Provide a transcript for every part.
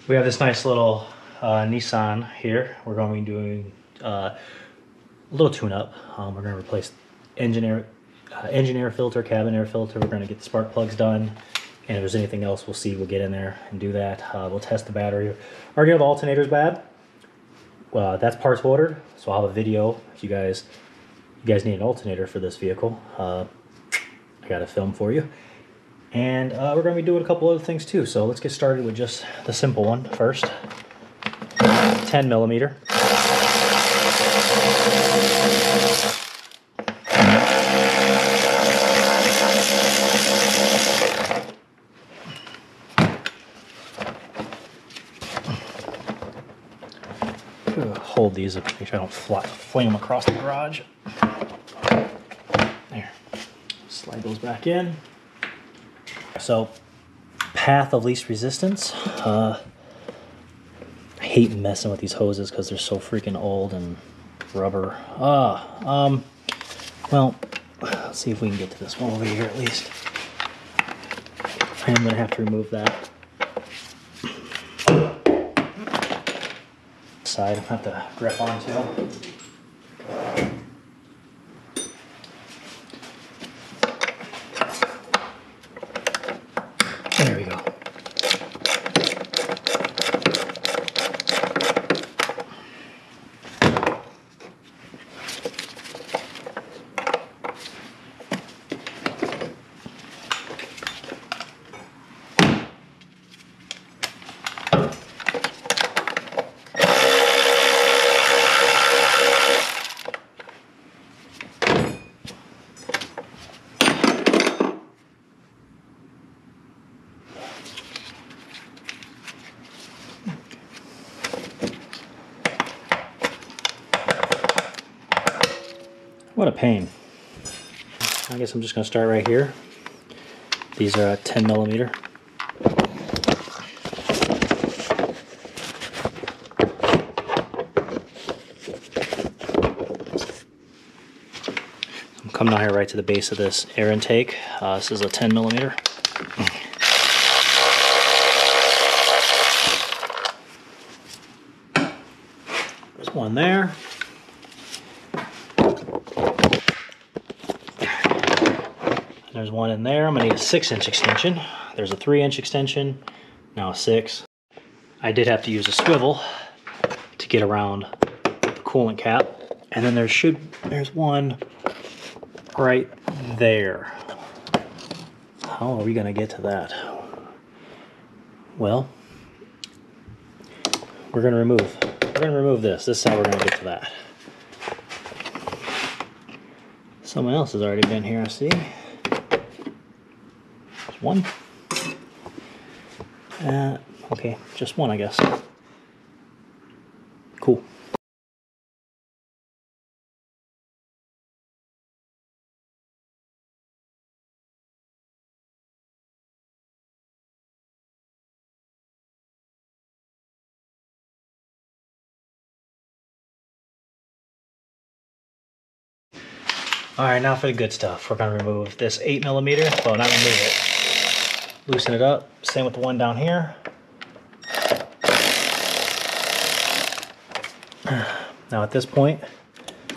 We have this nice little Nissan here. We're going to be doing a little tune-up. We're going to replace engine air filter, cabin air filter. We're going to get the spark plugs done. And if there's anything else, we'll see. We'll get in there and do that. We'll test the battery. Already know the alternator's bad. That's parts ordered, so I'll have a video if you guys need an alternator for this vehicle. I got a film for you. And we're going to be doing a couple other things too. So let's get started with just the simple one first. 10 millimeter. Hold these up, make sure I don't flame them across the garage. There. Slide those back in. So, path of least resistance. I hate messing with these hoses because they're so freaking old and rubber. Well, let's see if we can get to this one over here at least. I am going to have to remove that side. I have to grip onto. There we go. What a pain. I guess I'm just going to start right here. These are 10 millimeter. I'm coming out here right to the base of this air intake. This is a 10 millimeter. There's one there. There's one in there. I'm going to need a 6-inch extension. There's a 3-inch extension, now a 6. I did have to use a swivel to get around the coolant cap. And then there's one right there. How are we going to get to that? Well, we're going to remove this. This is how we're going to get to that. Someone else has already been here, I see. One. Okay, just one, I guess. Cool. All right, now for the good stuff. We're gonna remove this 8 millimeter. Well, not remove it. Loosen it up. Same with the one down here. Now at this point,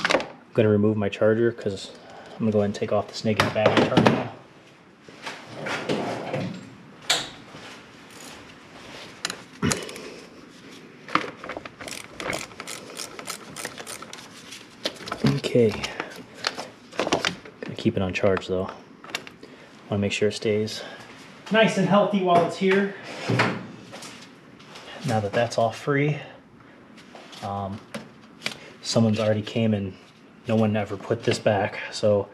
I'm going to remove my charger because I'm going to go ahead and take off this negative battery terminal. Okay. Gonna keep it on charge though. Want to make sure it stays nice and healthy while it's here. Now that that's all free, someone's already came and no one ever put this back, so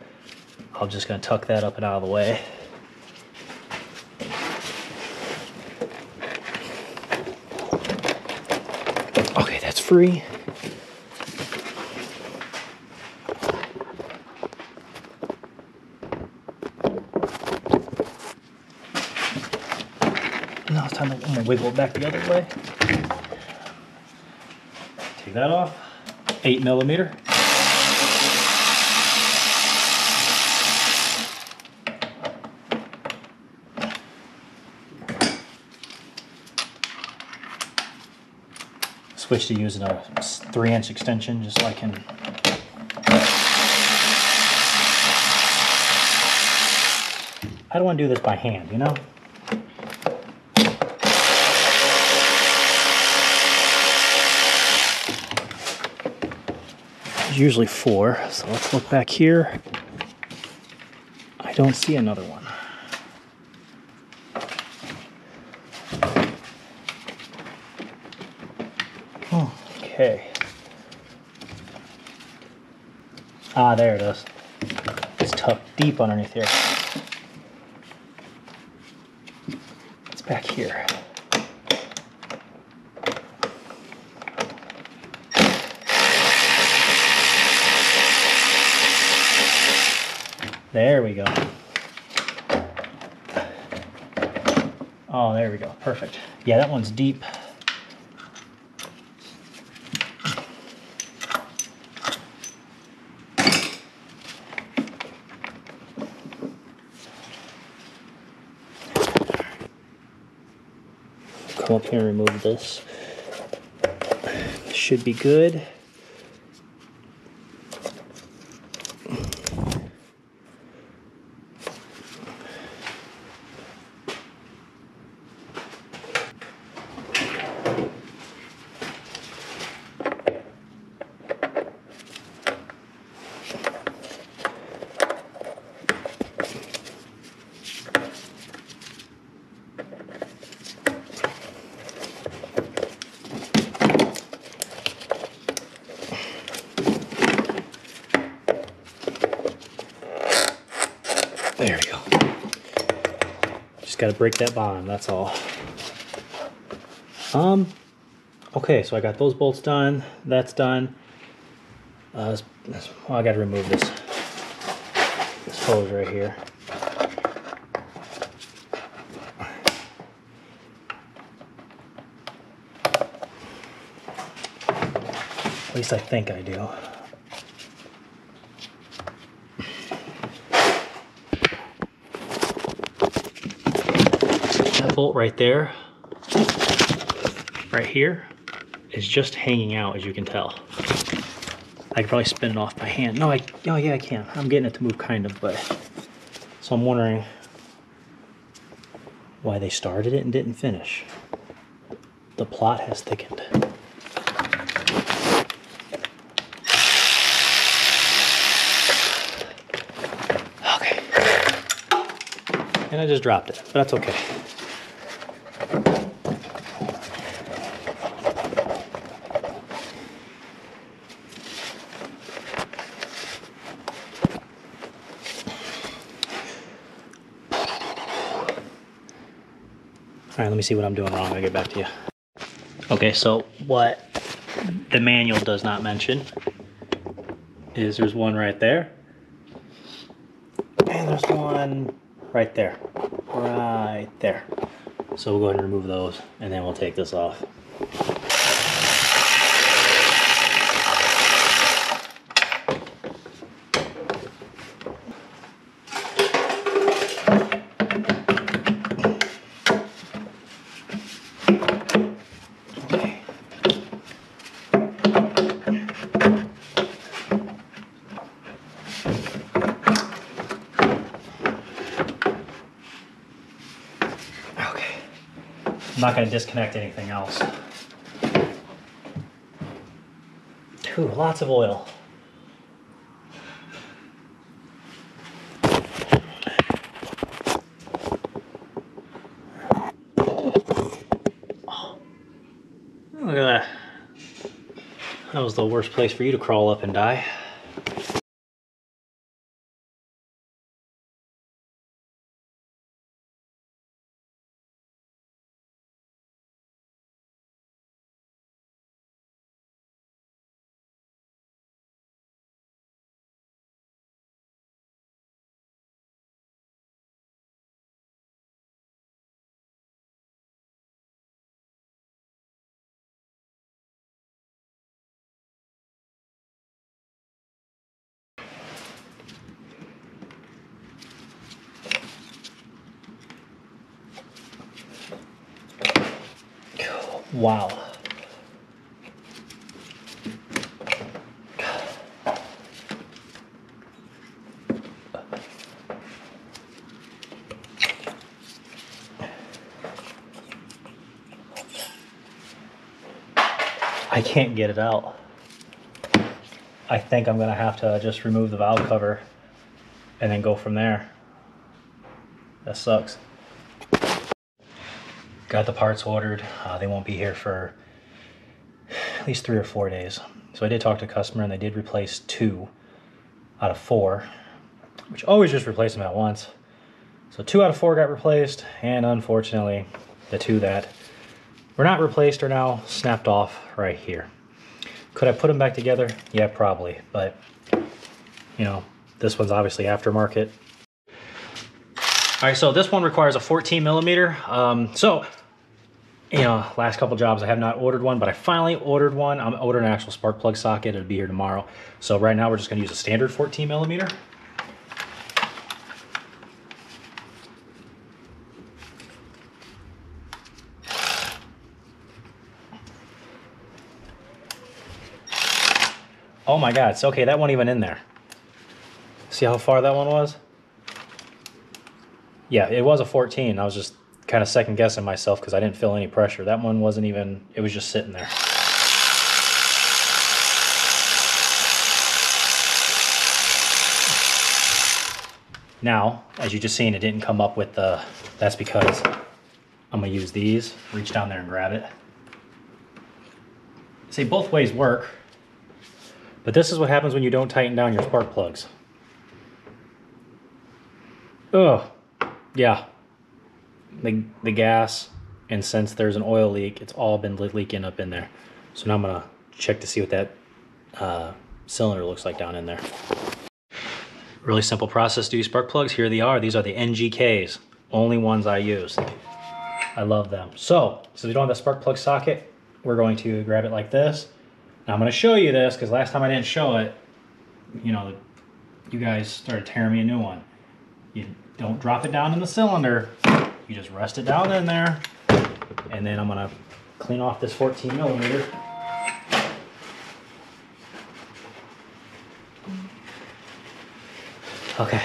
I'm just gonna tuck that up and out of the way. Okay, that's free. Now it's time to wiggle it back the other way. Take that off. 8 millimeter. switched to using a 3-inch extension just so I can I don't want to do this by hand, you know? There's usually 4, so let's look back here. I don't see another one. Okay. Ah, there it is. It's tucked deep underneath here. It's back here. There we go. Oh, there we go. Perfect. Yeah, that one's deep. Come up here and remove this. Should be good. There we go. Just got to break that bottom, that's all. Okay, so I got those bolts done. That's done. Well, I got to remove this hose right here. At least I think I do. That bolt right there, right here, is just hanging out, as you can tell. I could probably spin it off by hand. Oh yeah, I can. I'm getting it to move kind of, but so I'm wondering why they started it and didn't finish. The plot has thickened. Okay. And I just dropped it, but that's okay. All right, let me see what I'm doing wrong. I'll get back to you. Okay, so what the manual does not mention is there's one right there. And there's one right there. Right there. So we'll go ahead and remove those, and then we'll take this off. I'm not going to disconnect anything else. Ooh, lots of oil. Oh, look at that. That was the worst place for you to crawl up and die. Wow. I can't get it out. I think I'm gonna have to just remove the valve cover and then go from there. That sucks. Got the parts ordered. They won't be here for at least 3 or 4 days. So I did talk to a customer and they did replace 2 out of 4, which always just replace them at once. So 2 out of 4 got replaced, and unfortunately the 2 that were not replaced are now snapped off right here. Could I put them back together? Yeah, probably, but you know, this one's obviously aftermarket. All right, so this one requires a 14 millimeter. So, you know, last couple jobs I have not ordered one, but I finally ordered one. I'm ordering an actual spark plug socket. It'll be here tomorrow. So right now we're just gonna use a standard 14 millimeter. Oh my God, it's okay, that wasn't even in there. See how far that one was? Yeah, it was a 14. I was just kind of second guessing myself because I didn't feel any pressure. That one wasn't even, it was just sitting there. Now, as you just seen, it didn't come up with the, that's because I'm gonna use these, reach down there and grab it. See, both ways work, but this is what happens when you don't tighten down your spark plugs. Oh, yeah. The gas, and since there's an oil leak, it's all been leaking up in there. So now I'm gonna check to see what that cylinder looks like down in there. Really simple process to use spark plugs. Here they are. These are the NGKs, only ones I use. I love them. So we don't have the spark plug socket, we're going to grab it like this. Now I'm gonna show you this because last time I didn't show it, you know, you guys started tearing me a new one. You don't drop it down in the cylinder. You just rest it down in there, and then I'm gonna clean off this 14 millimeter. Okay.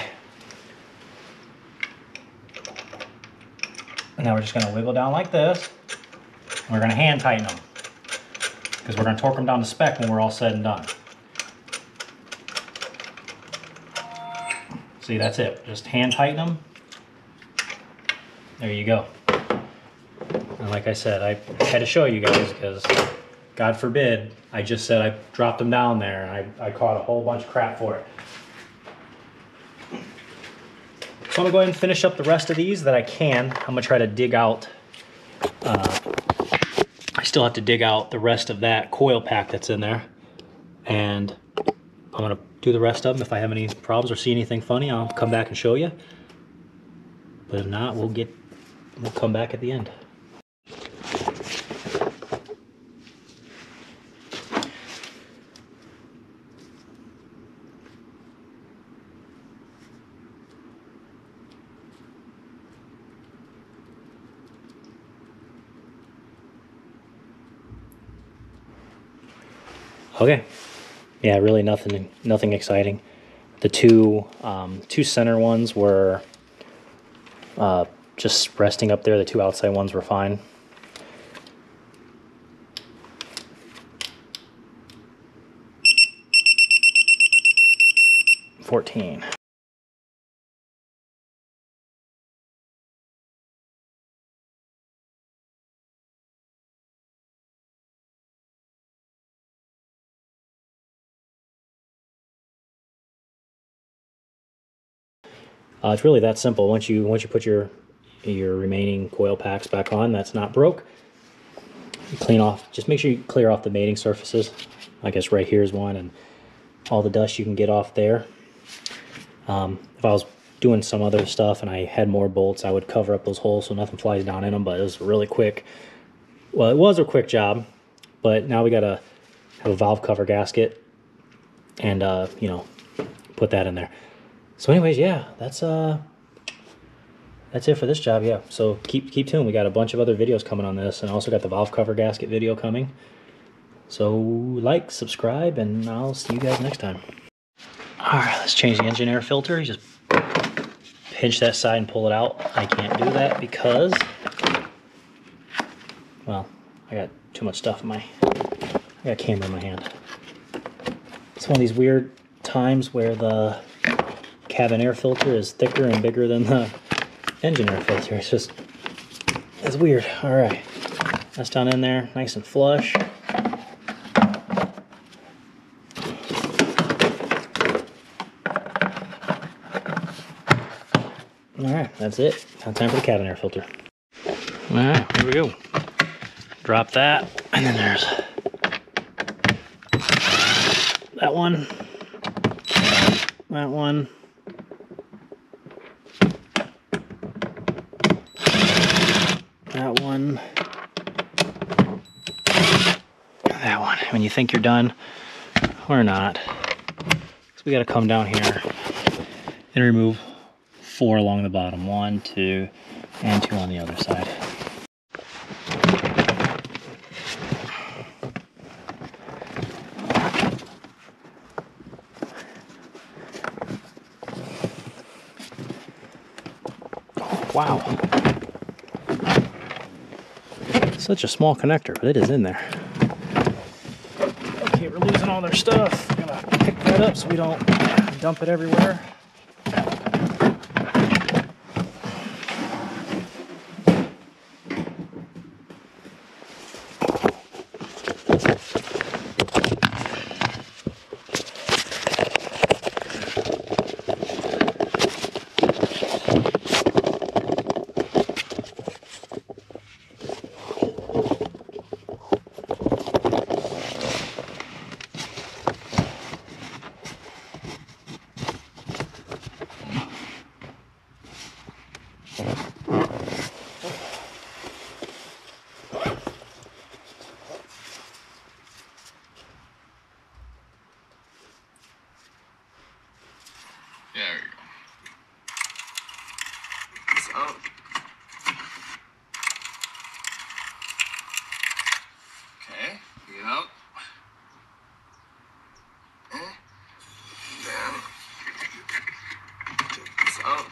And now we're just gonna wiggle down like this. We're gonna hand tighten them because we're gonna torque them down to spec when we're all said and done. See, that's it. Just hand tighten them. There you go. And like I said, I had to show you guys because, God forbid, I just said I dropped them down there and I caught a whole bunch of crap for it. So I'm gonna go ahead and finish up the rest of these that I can. I'm gonna try to dig out, I still have to dig out the rest of that coil pack that's in there. And I'm gonna do the rest of them. If I have any problems or see anything funny, I'll come back and show you. But if not, we'll come back at the end. Okay, yeah, really nothing exciting. The two center ones were just resting up there. The 2 outside ones were fine. $14. It's really that simple. Once you put your remaining coil packs back on, that's not broke. You clean off. Just make sure you clear off the mating surfaces. I guess right here is one, and all the dust you can get off there. If I was doing some other stuff and I had more bolts, I would cover up those holes so nothing flies down in them. But it was really quick. Well, it was a quick job, but now we gotta have a valve cover gasket and you know, put that in there. So anyways, yeah, that's it for this job. Yeah, so keep tuned. We got a bunch of other videos coming on this, and also got the valve cover gasket video coming. So like, subscribe, and I'll see you guys next time. All right, let's change the engine air filter. You just pinch that side and pull it out. I can't do that because, well, I got too much stuff in my I got a camera in my hand. It's one of these weird times where the cabin air filter is thicker and bigger than the engine air filter. It's weird. All right, that's down in there, nice and flush. All right, that's it. Now time for the cabin air filter. All right, here we go. Drop that, and then there's that one, that one, that one, that one. When you think you're done, or not. So we got to come down here and remove 4 along the bottom. 1, 2, and 2 on the other side. Wow. Such a small connector, but it is in there. Okay, we're losing all their stuff. I'm gonna pick that up so we don't dump it everywhere. There we go. So, okay, get out. Down. Take this out.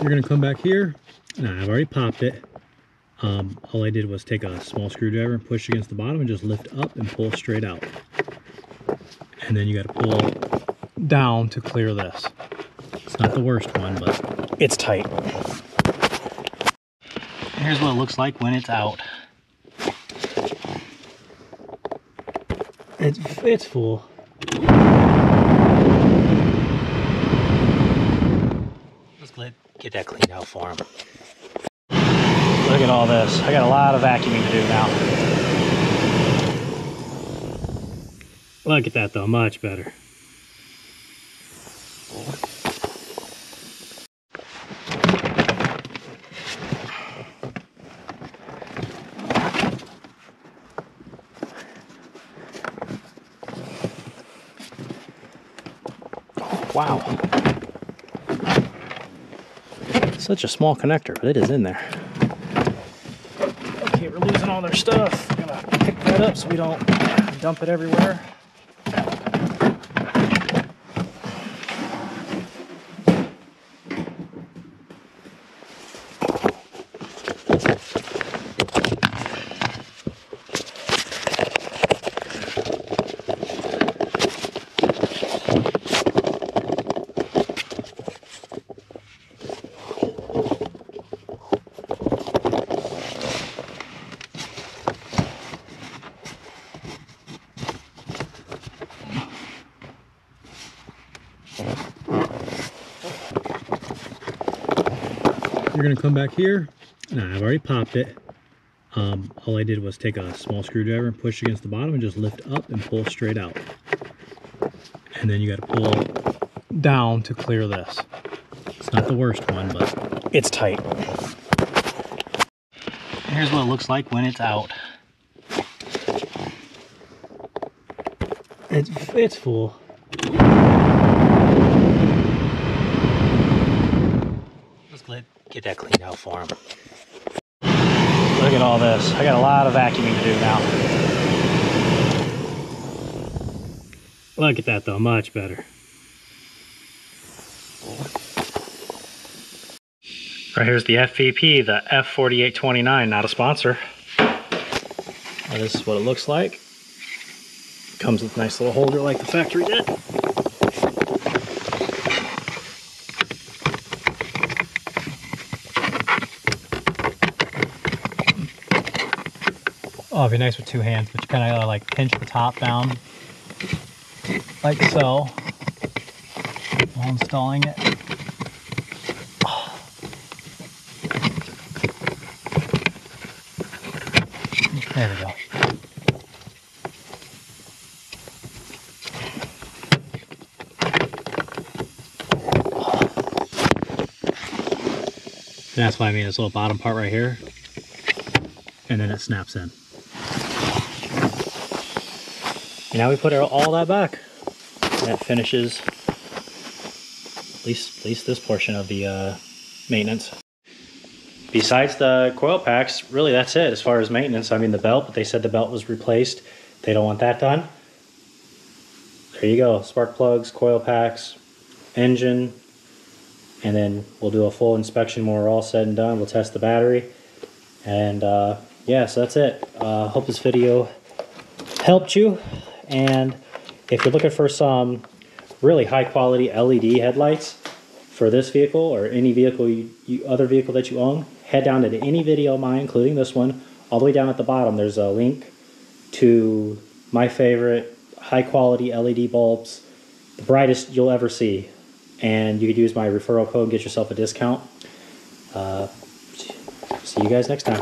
You're gonna come back here. Now I've already popped it. All I did was take a small screwdriver and push against the bottom and just lift up and pull straight out. And then you gotta pull down to clear this. It's not the worst one, but it's tight. Here's what it looks like when it's out. It's full. Get that cleaned out for him. Look at all this. I got a lot of vacuuming to do now. Look at that though, much better. Wow. Such a small connector, but it is in there. Okay, we're losing all their stuff. I'm gonna pick that up so we don't dump it everywhere. You're gonna come back here. Now I've already popped it. All I did was take a small screwdriver and push against the bottom and just lift up and pull straight out. And then you gotta pull down to clear this. It's not the worst one, but it's tight. Here's what it looks like when it's out. It's full. split, get that cleaned out for him. Look at all this. I got a lot of vacuuming to do now. Look at that though, much better. Right here's the FVP, the F4829, not a sponsor. This is what it looks like. Comes with a nice little holder like the factory did. Oh, it'd be nice with two hands, but you kind of gotta like pinch the top down, like so, while installing it. Oh. There we go. And that's why I mean this little bottom part right here, and then it snaps in. And now we put all that back. And that finishes at least this portion of the maintenance. Besides the coil packs, really that's it as far as maintenance. I mean the belt, but they said the belt was replaced. They don't want that done. There you go, spark plugs, coil packs, engine, and then we'll do a full inspection when we're all said and done. We'll test the battery. And yeah, so that's it. Hope this video helped you. And if you're looking for some really high quality LED headlights for this vehicle or any vehicle other vehicle that you own, head down to any video of mine, including this one. All the way down at the bottom, there's a link to my favorite high quality LED bulbs, the brightest you'll ever see. And you could use my referral code and get yourself a discount. See you guys next time.